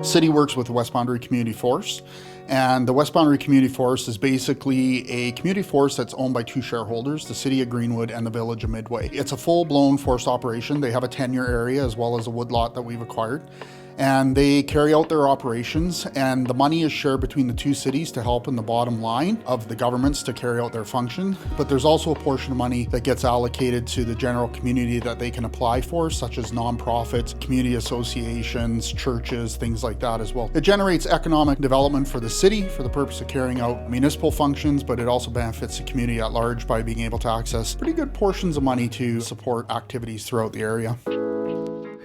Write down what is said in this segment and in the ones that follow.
City works with the West Boundary Community Forest, and the West Boundary Community Forest is basically a community forest that's owned by two shareholders, the City of Greenwood and the Village of Midway. It's a full-blown forest operation. They have a 10-year area as well as a woodlot that we've acquired, and they carry out their operations, and the money is shared between the two cities to help in the bottom line of the governments to carry out their function. But there's also a portion of money that gets allocated to the general community that they can apply for, such as nonprofits, community associations, churches, things like that as well. It generates economic development for the city for the purpose of carrying out municipal functions, but it also benefits the community at large by being able to access pretty good portions of money to support activities throughout the area.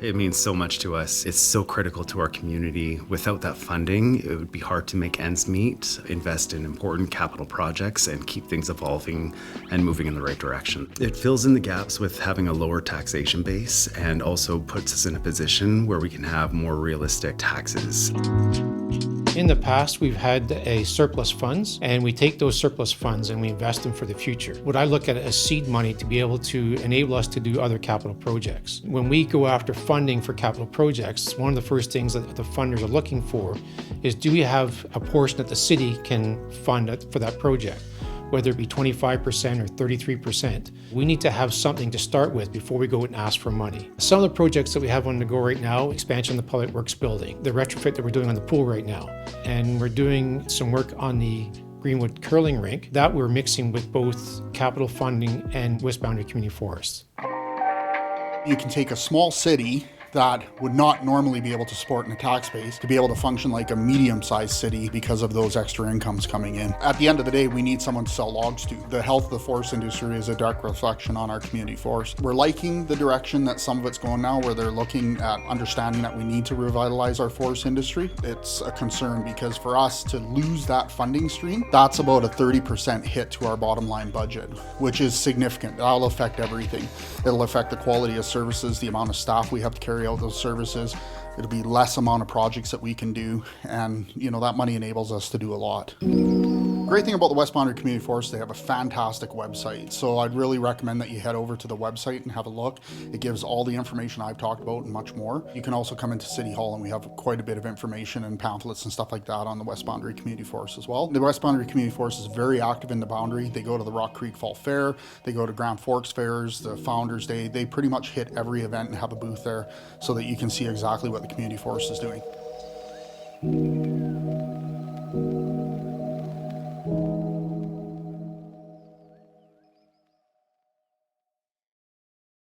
It means so much to us. It's so critical to our community. Without that funding, it would be hard to make ends meet, invest in important capital projects, and keep things evolving and moving in the right direction. It fills in the gaps with having a lower taxation base and also puts us in a position where we can have more realistic taxes. In the past, we've had a surplus funds, and we take those surplus funds and we invest them for the future. What I look at as seed money to be able to enable us to do other capital projects. When we go after funding for capital projects, one of the first things that the funders are looking for is, do we have a portion that the city can fund for that project? Whether it be 25% or 33%. We need to have something to start with before we go and ask for money. Some of the projects that we have on the go right now, expansion of the Public Works building, the retrofit that we're doing on the pool right now, and we're doing some work on the Greenwood curling rink, that we're mixing with both capital funding and West Boundary Community Forests. You can take a small city that would not normally be able to support in a tax base to be able to function like a medium-sized city because of those extra incomes coming in. At the end of the day, we need someone to sell logs to. The health of the forest industry is a direct reflection on our community forest. We're liking the direction that some of it's going now, where they're looking at understanding that we need to revitalize our forest industry. It's a concern because for us to lose that funding stream, that's about a 30% hit to our bottom line budget, which is significant. That'll affect everything. It'll affect the quality of services, the amount of staff we have to carry out those services. It'll be less amount of projects that we can do, and that money enables us to do a lot. Great thing about the West Boundary Community Forest, they have a fantastic website. So I'd really recommend that you head over to the website and have a look. It gives all the information I've talked about and much more. You can also come into City Hall and we have quite a bit of information and pamphlets and stuff like that on the West Boundary Community Forest as well. The West Boundary Community Forest is very active in the boundary. They go to the Rock Creek Fall Fair, they go to Grand Forks Fairs, the Founders Day. They pretty much hit every event and have a booth there so that you can see exactly what the Community Forest is doing.